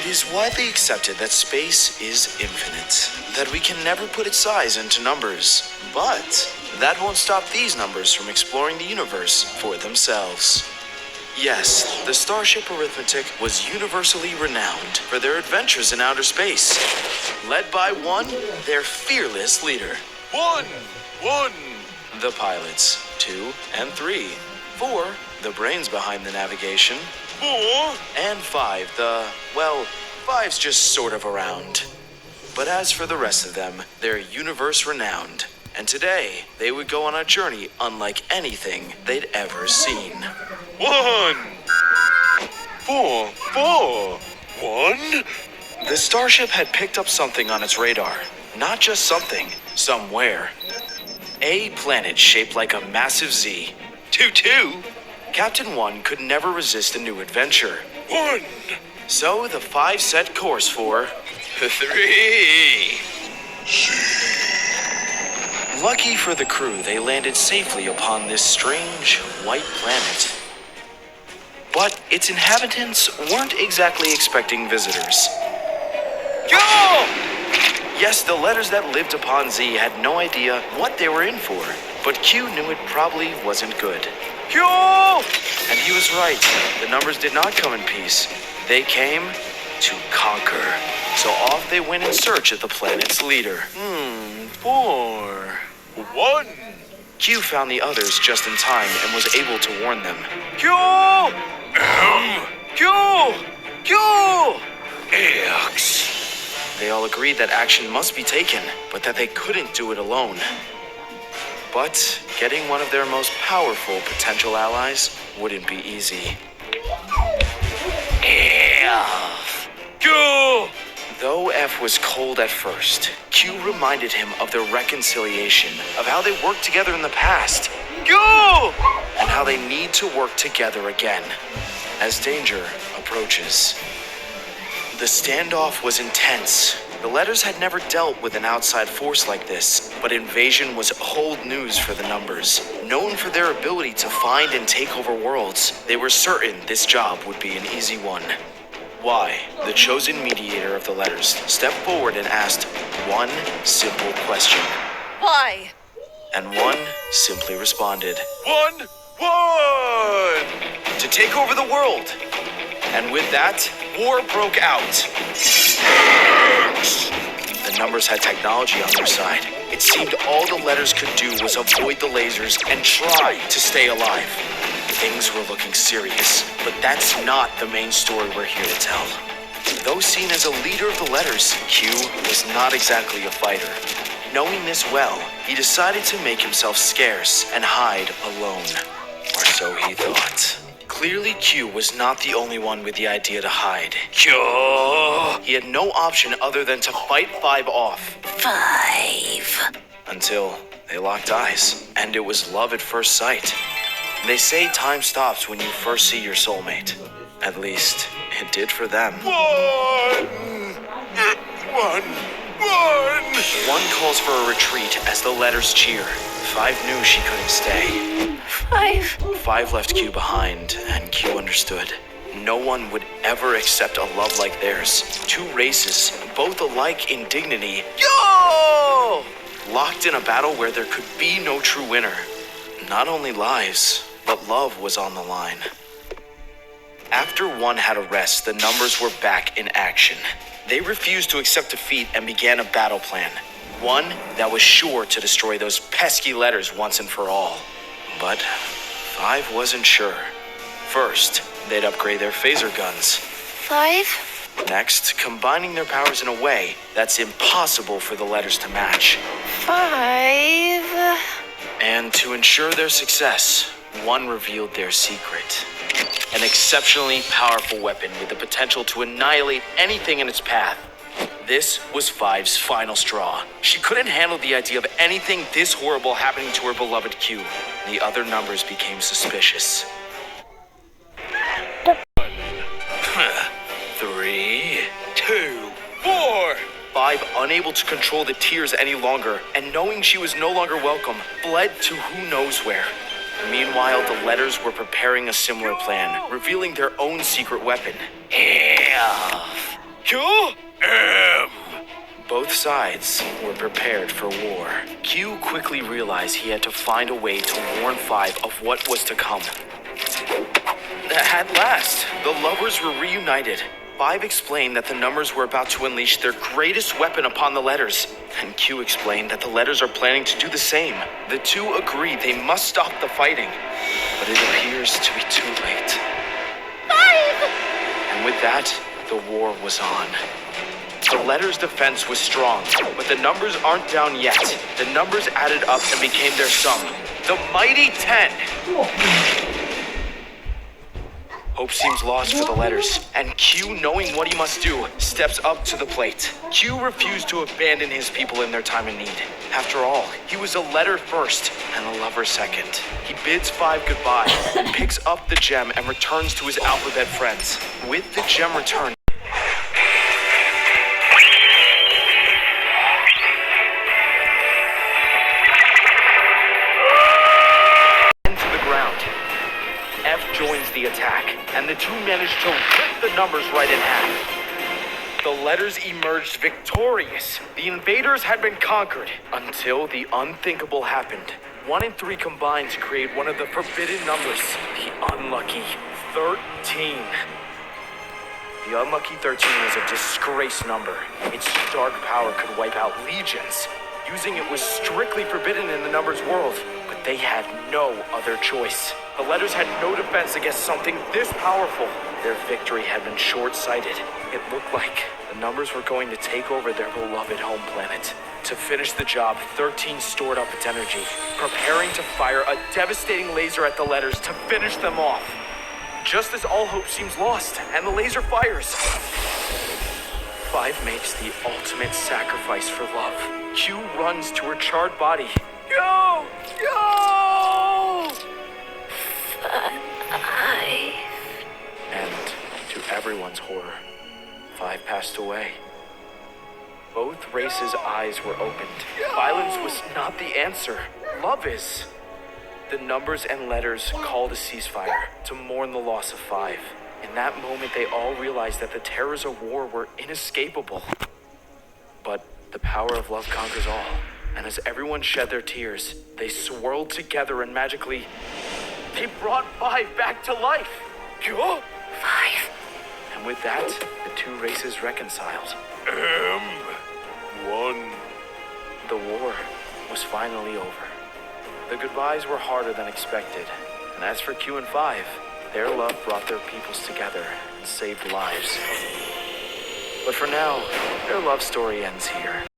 is widely accepted that space is infinite, that we can never put its size into numbers, but that won't stop these numbers from exploring the universe for themselves. Yes, the Starship Arithmetic was universally renowned for their adventures in outer space, led by one, their fearless leader. One! The pilots, 2 and 3. 4, the brains behind the navigation. 4! And 5, five's just sort of around. But as for the rest of them, they're universe renowned. And today, they would go on a journey unlike anything they'd ever seen. 1! 4! 1? The starship had picked up something on its radar. Not just something, somewhere. A planet shaped like a massive Z. 2! Captain One could never resist a new adventure. 1! So the 5 set course for 3! Lucky for the crew, they landed safely upon this strange white planet. But its inhabitants weren't exactly expecting visitors. Go! Yes, the letters that lived upon Z had no idea what they were in for, but Q knew it probably wasn't good. Q! And he was right. The numbers did not come in peace. They came to conquer. So off they went in search of the planet's leader. 4. 1! Q found the others just in time and was able to warn them. Q! X! They all agreed that action must be taken, but that they couldn't do it alone. But getting one of their most powerful potential allies wouldn't be easy. Q! Though F was cold at first, Q reminded him of their reconciliation, of how they worked together in the past, Q! and how they need to work together again as danger approaches. The standoff was intense. The letters had never dealt with an outside force like this, but invasion was old news for the numbers. Known for their ability to find and take over worlds, they were certain this job would be an easy one. Y, the chosen mediator of the letters, stepped forward and asked one simple question. Why? And One simply responded, 1! to take over the world. And with that, war broke out. The numbers had technology on their side. It seemed all the letters could do was avoid the lasers and try to stay alive. Things were looking serious, but that's not the main story we're here to tell. Though seen as a leader of the letters, Q was not exactly a fighter. Knowing this well, he decided to make himself scarce and hide alone. Or so he thought. Clearly, Q was not the only one with the idea to hide. Q! He had no option other than to fight 5 off. 5. Until they locked eyes, and it was love at first sight. They say time stops when you first see your soulmate. At least, it did for them. 1! One calls for a retreat as the letters cheer. 5 knew she couldn't stay. 5. 5 left Q behind, and Q understood. No one would ever accept a love like theirs. 2 races, both alike in dignity. Yo! Locked in a battle where there could be no true winner. Not only lives, but love was on the line. After One had a rest, the numbers were back in action. They refused to accept defeat and began a battle plan. One that was sure to destroy those pesky letters once and for all. But 5 wasn't sure. First, they'd upgrade their phaser guns. 5. Next, combining their powers in a way that's impossible for the letters to match. 5. And to ensure their success, One revealed their secret. An exceptionally powerful weapon with the potential to annihilate anything in its path. This was 5's final straw. She couldn't handle the idea of anything this horrible happening to her beloved Q. The other numbers became suspicious. 3, 2, 4! 5, unable to control the tears any longer, and knowing she was no longer welcome, fled to who knows where. Meanwhile, the letters were preparing a similar plan, revealing their own secret weapon. Q, M. Both sides were prepared for war. Q quickly realized he had to find a way to warn Five of what was to come. At last, the lovers were reunited. Five explained that the numbers were about to unleash their greatest weapon upon the letters, and Q explained that the letters are planning to do the same. The two agreed they must stop the fighting, but it appears to be too late. Five! And with that, the war was on. The letters' defense was strong, but the numbers aren't down yet. The numbers added up and became their sum. The mighty 10! Hope seems lost for the letters, and Q, knowing what he must do, steps up to the plate. Q refused to abandon his people in their time of need. After all, he was a letter first and a lover second. He bids Five goodbye, and picks up the gem and returns to his alphabet friends. With the gem returned, joins the attack, and the two manage to rip the numbers right in half. The letters emerged victorious. The invaders had been conquered until the unthinkable happened. 1 and 3 combined to create one of the forbidden numbers, the unlucky 13. The unlucky 13 was a disgrace number. Its dark power could wipe out legions. Using it was strictly forbidden in the numbers world, but they had no other choice. The letters had no defense against something this powerful. Their victory had been short-sighted. It looked like the numbers were going to take over their beloved home planet. To finish the job, 13 stored up its energy, preparing to fire a devastating laser at the letters to finish them off. Just as all hope seems lost, and the laser fires, Five makes the ultimate sacrifice for love. Q runs to her charred body. Go! Go! Five. And to everyone's horror, Five passed away. Both races' eyes were opened. Violence was not the answer. Love is. The numbers and letters called a ceasefire to mourn the loss of Five. In that moment, they all realized that the terrors of war were inescapable. But the power of love conquers all. And as everyone shed their tears, they swirled together and magically, they brought Five back to life. Go! Five. And with that, the two races reconciled. M1. The war was finally over. The goodbyes were harder than expected. And as for Q and Five, their love brought their peoples together and saved lives. But for now, their love story ends here.